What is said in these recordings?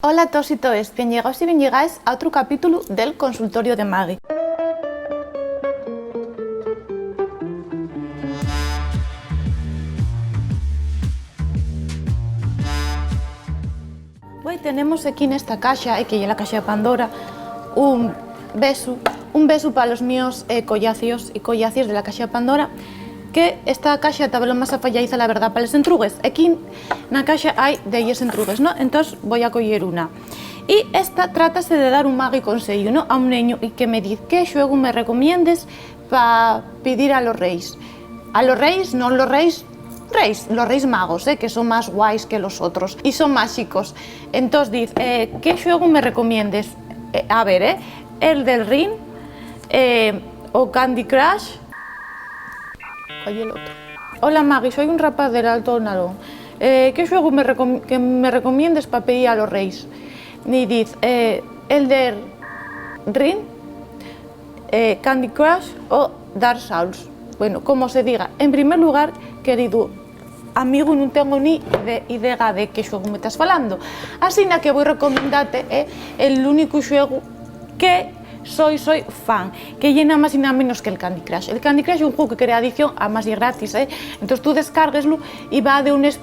Hola a todos y todas, bien llegados y bien llegáis a otro capítulo del consultorio de Maggie. Hoy tenemos aquí en esta caja, que es la caja de Pandora, un beso para los míos collacios y collacias de la caja de Pandora, que esta caja está lo más afalladiza, la verdad, para los entrugues. Aquí en la caja hay de ellos entrugues, ¿no? Entonces voy a coger una. Y esta trátase de dar un Magui consejo, ¿no? A un niño y que me dice que juego me recomiendes para pedir a los reyes. A los reyes, no los reyes magos, que son más guays que los otros y son mágicos. Entonces dice, ¿qué juego me recomiendes? A ver, el del Ring o Candy Crush. Oye, el otro. Hola Magui, soy un rapaz del Alto Narón. ¿Qué juego que me recomiendes para pedir a los reyes? Y dice, el del Ring, Candy Crush o Dark Souls. Bueno, como se diga, en primer lugar, querido amigo, non tengo ni idea de que xogo me estás falando. Así na que vou recomendarte el único xogo que soy fan, que llena más y nada menos que el Candy Crush. El Candy Crush es un juego que crea adicción, además y gratis, entonces tú descargueslo y va de unos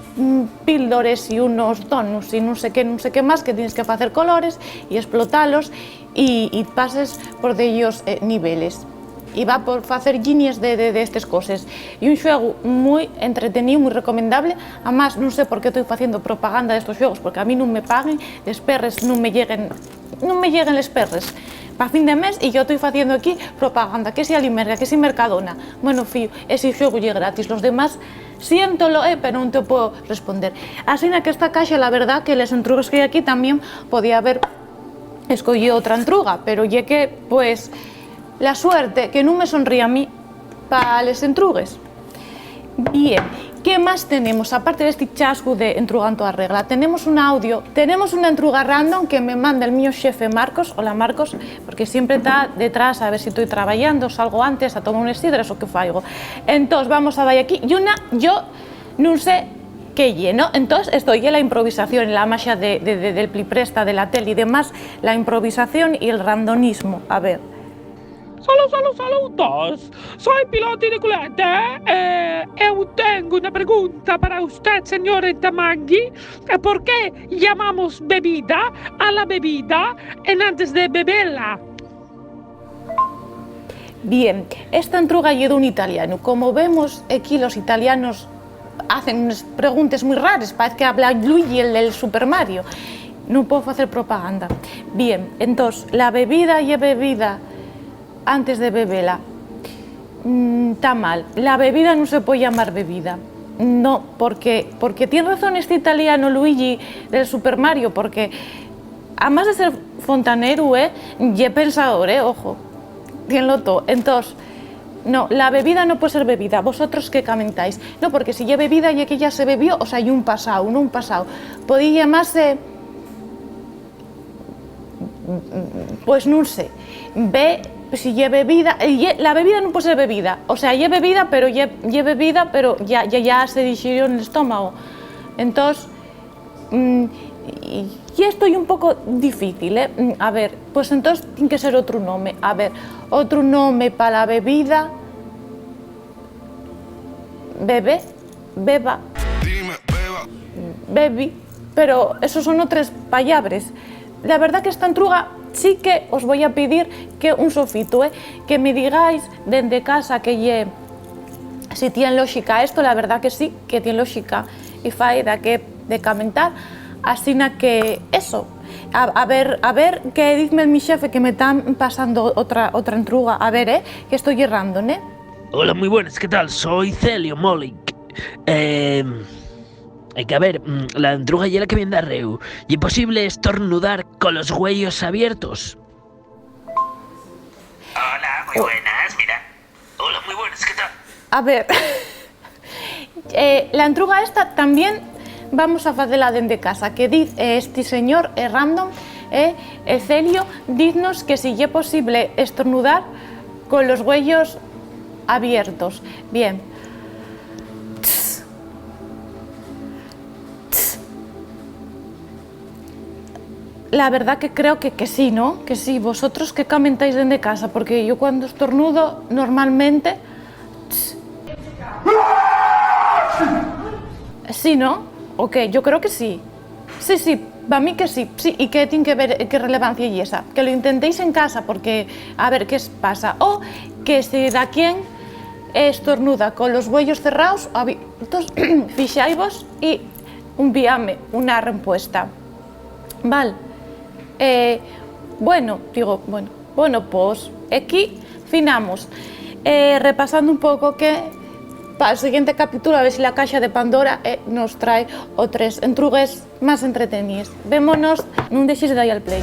píldores y unos donuts y no sé qué más, que tienes que hacer colores y explotarlos y pases por de ellos niveles. Y va por hacer guiñes de estas cosas. Y un juego muy entretenido, muy recomendable. Además, no sé por qué estoy haciendo propaganda de estos juegos, porque a mí no me paguen, les perres no me lleguen les perres para fin de mes y yo estoy haciendo aquí propaganda, que si Alimerga, que si Mercadona. Bueno, fío, ese juego es gratis, los demás siéntolo, pero no te puedo responder. Así que esta caja, la verdad que les entrugues que hay aquí también podía haber escogido otra entruga, pero ya que, pues, la suerte que no me sonríe a mí para les entrugues. Bien, ¿qué más tenemos? Aparte de este chasco de entrugando a regla, tenemos un audio, tenemos una entruga random que me manda el mío jefe Marcos. Hola Marcos, porque siempre está detrás a ver si estoy trabajando, salgo antes a tomar unas sidras o qué faigo. Entonces vamos a dar aquí, y una, yo no sé qué lleno, entonces estoy en la improvisación, en la magia del plipresta, de la tele y demás, la improvisación y el randomismo. A ver. Saludos! Soy piloto de culete. Eu tengo una pregunta para usted, señor Tamangui. ¿Por qué llamamos bebida a la bebida antes de beberla? Bien, esta entruga es de un italiano. Como vemos aquí, los italianos hacen unas preguntas muy raras, parece que habla Luigi, el del Super Mario. No puedo hacer propaganda. Bien, entonces, la bebida y bebida antes de beberla. Está mal. La bebida no se puede llamar bebida. No, porque tiene razón este italiano Luigi del Super Mario, porque además de ser fontanero, y pensador, ojo, tienlo todo. Entonces, no, la bebida no puede ser bebida. ¿Vosotros qué comentáis? No, porque si ya bebida y que ya se bebió, o sea, hay un pasado, no un pasado. Podría llamarse, pues no sé, si lle bebida, la bebida no puede ser bebida, o sea, lle bebida, pero ya se digirió en el estómago. Entonces, y esto es un poco difícil, A ver, pues entonces tiene que ser otro nombre. A ver, otro nombre para la bebida. Bebe, beba, bebi, pero esos son otras palabras. La verdad que esta entruga sí que os voy a pedir que un sofito, que me digáis desde casa que si tiene lógica esto, la verdad que sí, que tiene lógica y faida que de comentar, así que eso, a ver que dime mi jefe que me están pasando otra entruga, a ver, que estoy errando, Hola, muy buenas, ¿qué tal? Soy Celio Molik. Hay que a ver, la entruga y la que viene de Reu. ¿Y es posible estornudar con los huellos abiertos? Hola, muy buenas, mira. Hola, muy buenas, ¿qué tal? A ver, la entruga esta también vamos a hacerla desde casa, que dice este señor random, Celio, diznos que si es posible estornudar con los huellos abiertos. Bien. la verdad que creo que sí, ¿no? Que sí. ¿Vosotros qué comentáis desde casa? Porque yo cuando estornudo, normalmente... Sí, ¿no? Ok, yo creo que sí. Sí, sí, para mí que sí. Sí, ¿y qué tiene que ver, qué relevancia y esa? Que lo intentéis en casa, porque a ver qué os pasa. O que si da quien estornuda con los huellos cerrados, fixaivos y envíame una respuesta. Vale. Bueno, pues aquí finamos. Repasando un pouco que para o seguinte capítulo a ver se a caixa de Pandora nos trae outros entrugues máis entretenidos. Vémonos, non deixes de dar al play.